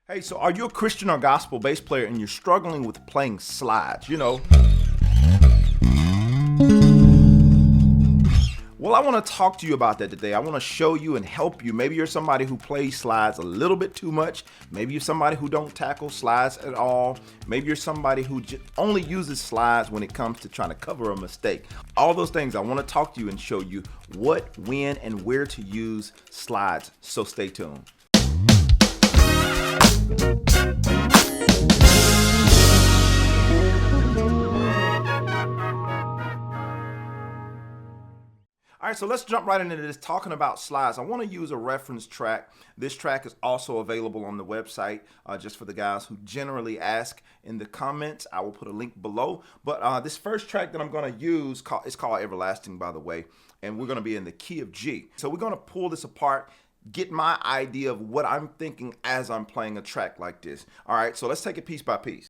Hey, so are you a Christian or gospel bass player and you're struggling with playing slides? Well, I want to talk to you about that today. I want to show you and help you. Maybe you're somebody who plays slides a little bit too much. Maybe you're somebody who don't tackle slides at all. Maybe you're somebody who only uses slides when it comes to trying to cover a mistake. All those things, I want to talk to you and show you what, when, and where to use slides. So stay tuned. All right, so let's jump right into this, talking about slides. I want to use a reference track. This track is also available on the website, just for the guys who generally ask in the comments. I will put a link below. But this first track that I'm going to use is called Everlasting, by the way, and we're going to be in the key of G. So we're going to pull this apart, get my idea of what I'm thinking as I'm playing a track like this. All right, so let's take it piece by piece.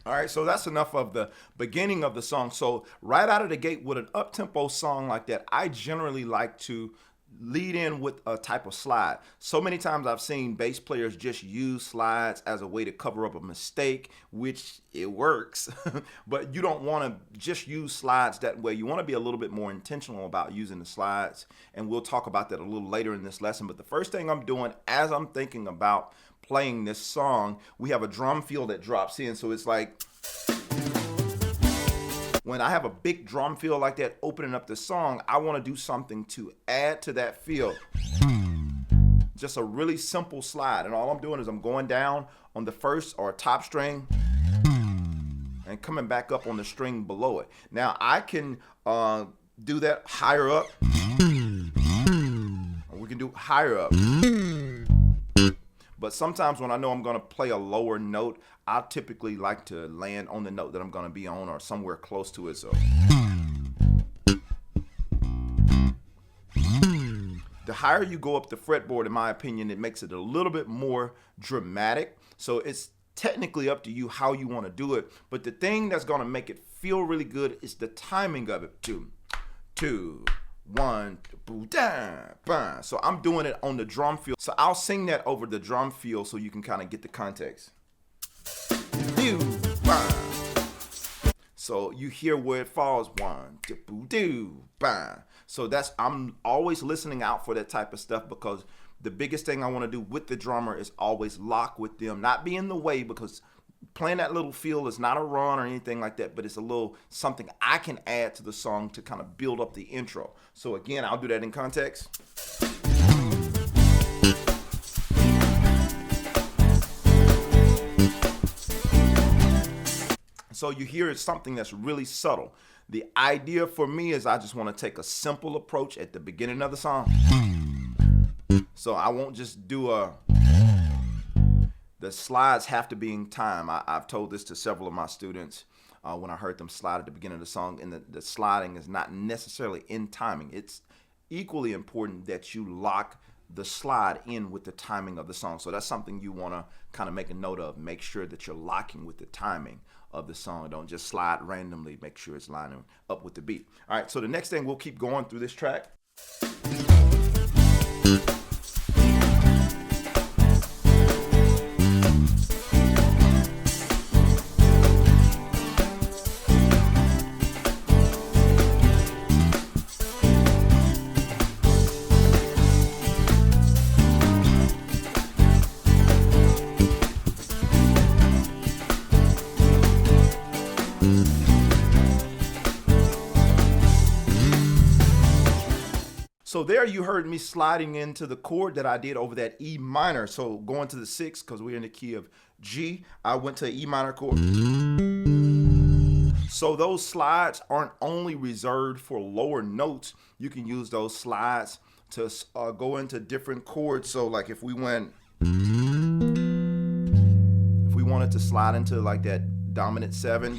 All right, so that's enough of the beginning of the song. So right out of the gate with an up-tempo song like that, I generally like to lead in with a type of slide. So many times I've seen bass players just use slides as a way to cover up a mistake, which it works, but you don't want to just use slides that way. You want to be a little bit more intentional about using the slides, and we'll talk about that a little later in this lesson. But the first thing I'm doing as I'm thinking about playing this song, we have a drum fill that drops in, so it's like when I have a big drum fill like that opening up the song, I want to do something to add to that feel. Just a really simple slide, and all I'm doing is I'm going down on the first or top string and coming back up on the string below it. Now I can do that higher up, or we can do higher up. But sometimes when I know I'm going to play a lower note, I typically like to land on the note that I'm going to be on or somewhere close to it. So the higher you go up the fretboard, in my opinion, it makes it a little bit more dramatic. So it's technically up to you how you want to do it. But the thing that's going to make it feel really good is the timing of it. 2, 2, 1, bang. So I'm doing it on the drum fill. So I'll sing that over the drum fill so you can kind of get the context. So you hear where it falls. 1, 2, bang. So I'm always listening out for that type of stuff, because the biggest thing I want to do with the drummer is always lock with them, not be in the way, because playing that little feel is not a run or anything like that, but it's a little something I can add to the song to kind of build up the intro. So again, I'll do that in context. So you hear it's something that's really subtle. The idea for me is I just want to take a simple approach at the beginning of the song. So I won't just do the slides have to be in time. I've told this to several of my students when I heard them slide at the beginning of the song, and the sliding is not necessarily in timing. It's equally important that you lock the slide in with the timing of the song. So that's something you want to kind of make a note of. Make sure that you're locking with the timing of the song. Don't just slide randomly. Make sure it's lining up with the beat. All right, so the next thing, we'll keep going through this track. So there you heard me sliding into the chord that I did over that E minor. So going to the 6, because we're in the key of G, I went to E minor chord. So those slides aren't only reserved for lower notes. You can use those slides to go into different chords. So like if we wanted to slide into like that dominant 7,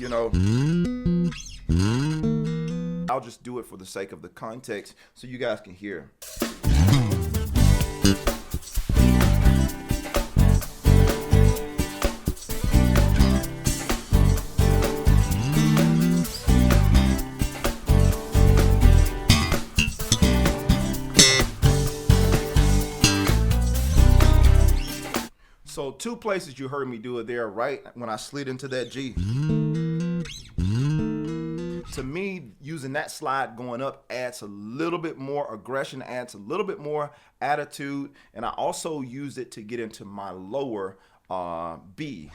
I'll just do it for the sake of the context so you guys can hear. two places you heard me do it there, right when I slid into that G. To me, using that slide going up adds a little bit more aggression, adds a little bit more attitude, and I also use it to get into my lower B.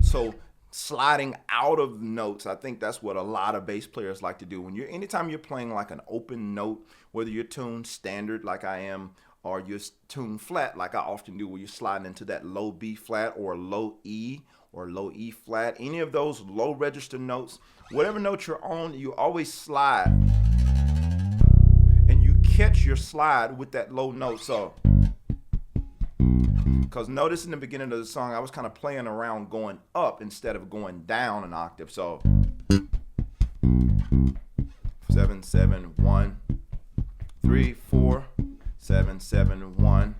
So sliding out of notes, I think that's what a lot of bass players like to do. When anytime you're playing like an open note, whether you're tuned standard like I am, or you're tuned flat like I often do, where you're sliding into that low B flat or low E or low E flat, any of those low register notes, whatever note you're on, you always slide. And you catch your slide with that low note. So, because notice in the beginning of the song, I was kind of playing around going up instead of going down an octave. So 7, 7, 1, 3, 4, 7, 7, 1.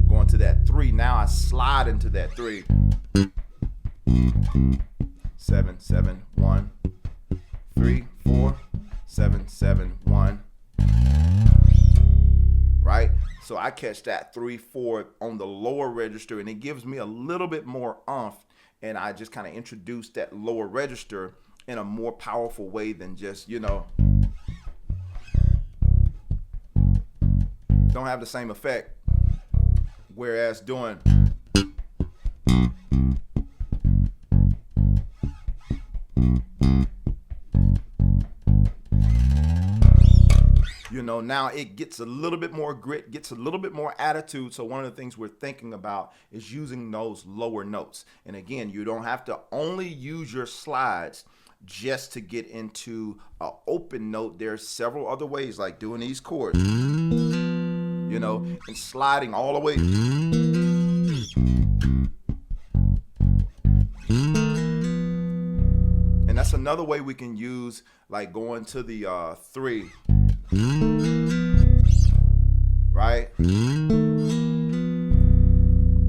Going to that 3. Now I slide into that 3. 7, 7, 1, 3, 4, 7, 7, 1. Right? So I catch that 3, 4 on the lower register, and it gives me a little bit more oomph, and I just kind of introduce that lower register in a more powerful way than just, don't have the same effect. Whereas doing now it gets a little bit more grit, gets a little bit more attitude. So one of the things we're thinking about is using those lower notes. And again, you don't have to only use your slides just to get into an open note. There's several other ways, like doing these chords, and sliding all the way. And that's another way we can use, like going to the 3. Right?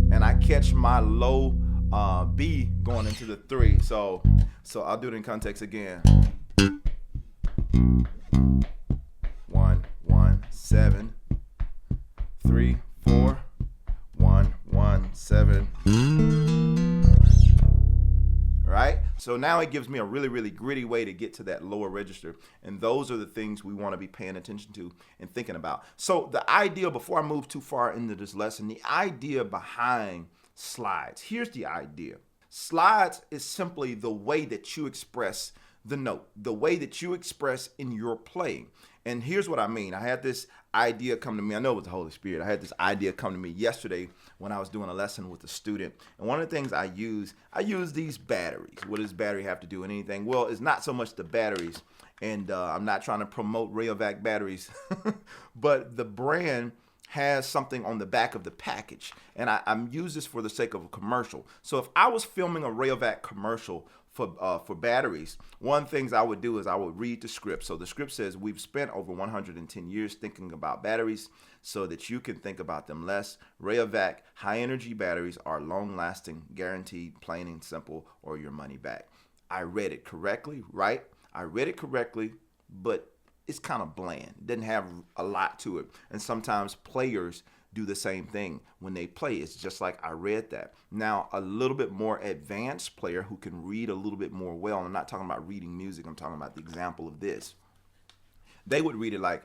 And I catch my low B going into the 3. So I'll do it in context again. 1, 1, 7, 3, 4, 1, 1, 7. Right? So now it gives me a really, really gritty way to get to that lower register. And those are the things we want to be paying attention to and thinking about. So the idea, before I move too far into this lesson, the idea behind slides. Here's the idea. Slides is simply the way that you express the note, the way that you express in your playing. And here's what I mean. I had this idea come to me. I know it was the Holy Spirit. I had this idea come to me yesterday when I was doing a lesson with a student. And one of the things I use these batteries. What does battery have to do with anything? Well, it's not so much the batteries. And I'm not trying to promote Rayovac batteries, but the brand has something on the back of the package. And I'm use this for the sake of a commercial. So if I was filming a Rayovac commercial for batteries, one of the things I would do is I would read the script. So the script says, we've spent over 110 years thinking about batteries so that you can think about them less. Rayovac high energy batteries are long lasting, guaranteed, plain and simple, or your money back. I read it correctly, right? I read it correctly, but it's kind of bland. It doesn't have a lot to it. And sometimes players do the same thing when they play. It's just like I read that. Now, a little bit more advanced player who can read a little bit more well, and I'm not talking about reading music, I'm talking about the example of this. They would read it like,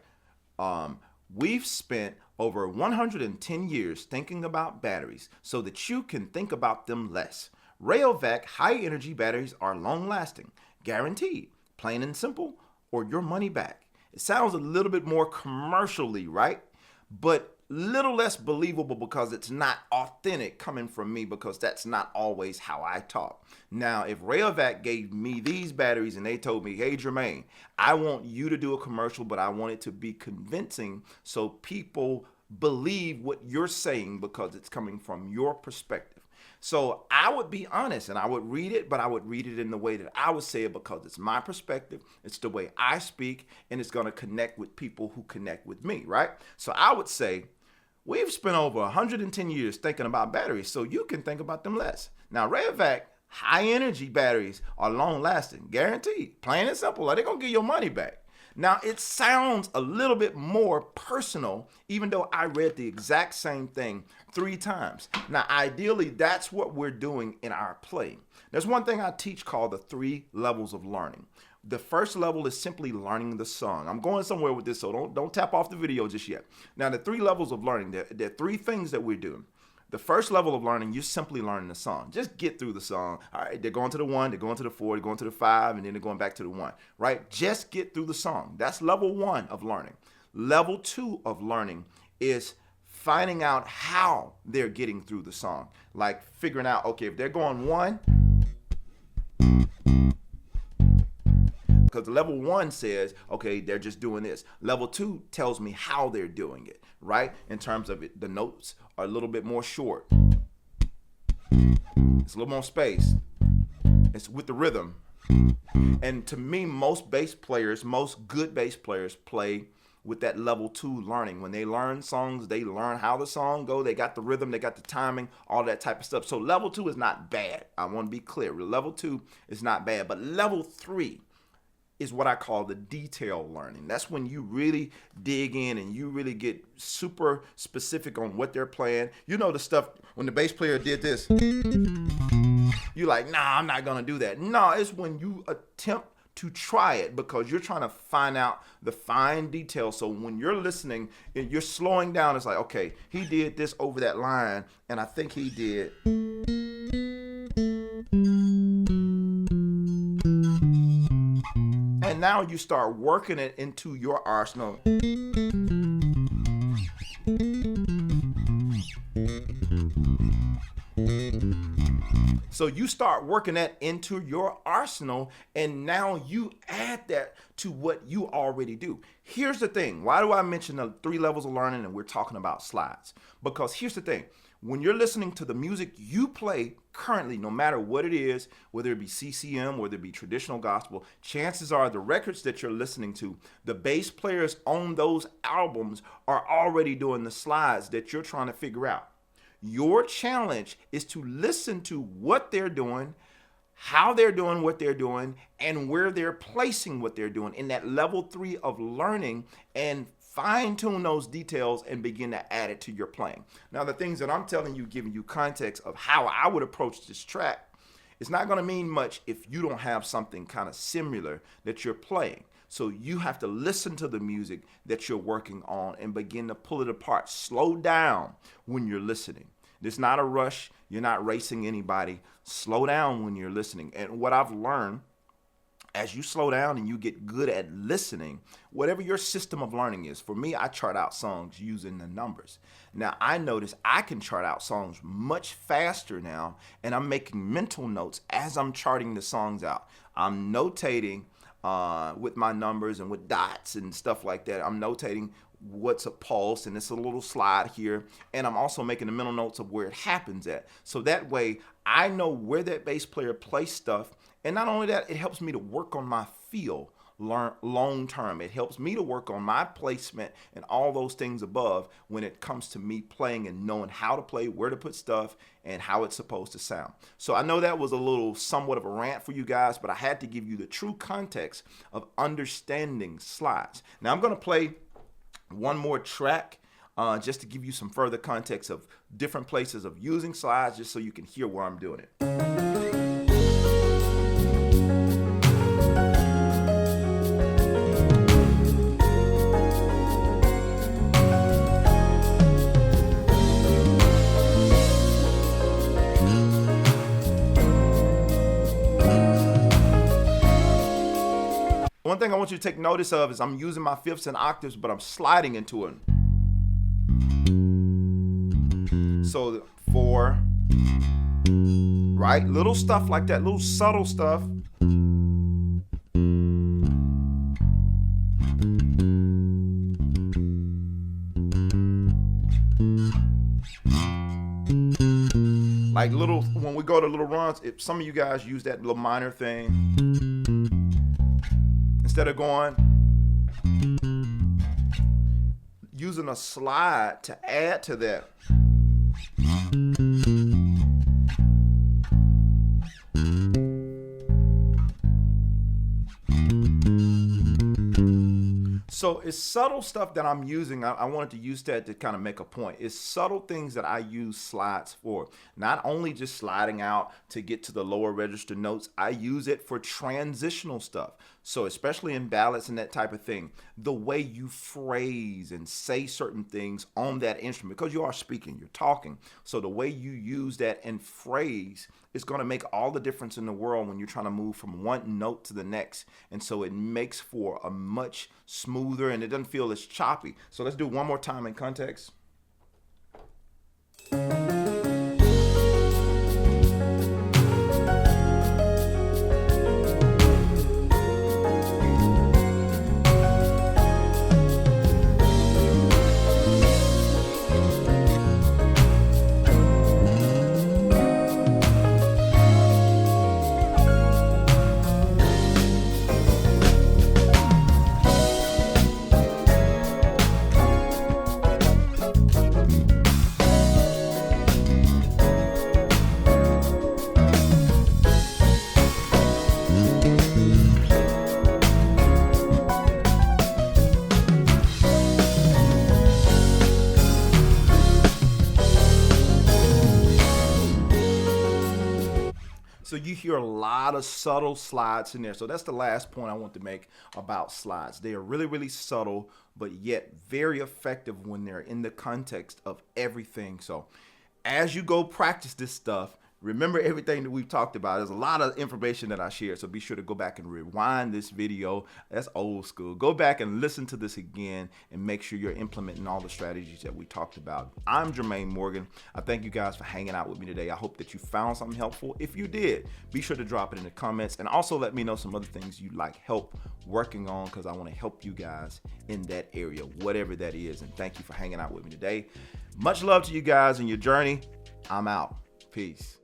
we've spent over 110 years thinking about batteries so that you can think about them less. Rayovac high energy batteries are long lasting, guaranteed, plain and simple, or your money back. It sounds a little bit more commercially, right? But little less believable because it's not authentic coming from me, because that's not always how I talk. Now, if Rayovac gave me these batteries and they told me, hey, Jermaine, I want you to do a commercial, but I want it to be convincing so people believe what you're saying because it's coming from your perspective. So I would be honest and I would read it, but I would read it in the way that I would say it because it's my perspective. It's the way I speak, and it's going to connect with people who connect with me, right? So I would say, we've spent over 110 years thinking about batteries so you can think about them less. Now, Rayovac high energy batteries are long lasting, guaranteed, plain and simple. They're going to give your money back. Now, it sounds a little bit more personal, even though I read the exact same thing 3 times. Now, ideally, that's what we're doing in our playing. There's one thing I teach called the 3 levels of learning. The first level is simply learning the song. I'm going somewhere with this, so don't tap off the video just yet. Now, the 3 levels of learning, there are 3 things that we're doing. The first level of learning, you're simply learning the song. Just get through the song. All right, they're going to the 1, they're going to the 4, they're going to the 5, and then they're going back to the 1, right? Just get through the song. That's level 1 of learning. Level 2 of learning is finding out how they're getting through the song. Like figuring out, okay, if they're going 1, because level 1 says, okay, they're just doing this. Level 2 tells me how they're doing it, right? In terms of it, the notes are a little bit more short. It's a little more space. It's with the rhythm. And to me, most bass players, most good bass players play with that level 2 learning. When they learn songs, they learn how the song go. They got the rhythm, they got the timing, all that type of stuff. So level 2 is not bad. I want to be clear. Level 2 is not bad. But level 3 is what I call the detail learning. That's when you really dig in and you really get super specific on what they're playing. You know the stuff when the bass player did this. You're like, nah, I'm not gonna do that. No, it's when you attempt to try it because you're trying to find out the fine details. So when you're listening, you're slowing down. It's like, okay, he did this over that line, and I think he did. And now you start working it into your arsenal. So you start working that into your arsenal, and now you add that to what you already do. Here's the thing. Why do I mention the 3 levels of learning and we're talking about slides? Because here's the thing. When you're listening to the music you play currently, no matter what it is, whether it be CCM, whether it be traditional gospel, chances are the records that you're listening to, the bass players on those albums are already doing the slides that you're trying to figure out. Your challenge is to listen to what they're doing, how they're doing what they're doing, and where they're placing what they're doing in that level 3 of learning, and fine-tune those details and begin to add it to your playing. Now, the things that I'm telling you, giving you context of how I would approach this track, it's not going to mean much if you don't have something kind of similar that you're playing. So you have to listen to the music that you're working on and begin to pull it apart. Slow down when you're listening. There's not a rush. You're not racing anybody. Slow down when you're listening. And what I've learned, as you slow down and you get good at listening, whatever your system of learning is, for me, I chart out songs using the numbers. Now, I notice I can chart out songs much faster now, and I'm making mental notes as I'm charting the songs out. I'm notating with my numbers and with dots and stuff like that. I'm notating what's a pulse, and it's a little slide here, and I'm also making the mental notes of where it happens at. So that way, I know where that bass player plays stuff. And not only that, it helps me to work on my feel long term. It helps me to work on my placement and all those things above when it comes to me playing and knowing how to play, where to put stuff, and how it's supposed to sound. So I know that was a little somewhat of a rant for you guys, but I had to give you the true context of understanding slides. Now I'm going to play one more track just to give you some further context of different places of using slides, just so you can hear where I'm doing it. One thing I want you to take notice of is I'm using my fifths and octaves, but I'm sliding into it. So 4, right? Little stuff like that, little subtle stuff. Like little, when we go to little runs, if some of you guys use that little minor thing, instead of going, using a slide to add to that. So it's subtle stuff that I'm using. I wanted to use that to kind of make a point. It's subtle things that I use slides for. Not only just sliding out to get to the lower register notes, I use it for transitional stuff. So especially in ballads and that type of thing, the way you phrase and say certain things on that instrument, because you are speaking, you're talking. So the way you use that and phrase is going to make all the difference in the world when you're trying to move from one note to the next. And so it makes for a much smoother, and it doesn't feel as choppy. So let's do one more time in context. So you hear a lot of subtle slides in there. So that's the last point I want to make about slides. They are really, really subtle, but yet very effective when they're in the context of everything. So as you go practice this stuff, remember everything that we've talked about. There's a lot of information that I shared, so be sure to go back and rewind this video. That's old school. Go back and listen to this again and make sure you're implementing all the strategies that we talked about. I'm Jermaine Morgan. I thank you guys for hanging out with me today. I hope that you found something helpful. If you did, be sure to drop it in the comments, and also let me know some other things you'd like help working on, because I want to help you guys in that area, whatever that is. And thank you for hanging out with me today. Much love to you guys in your journey. I'm out. Peace.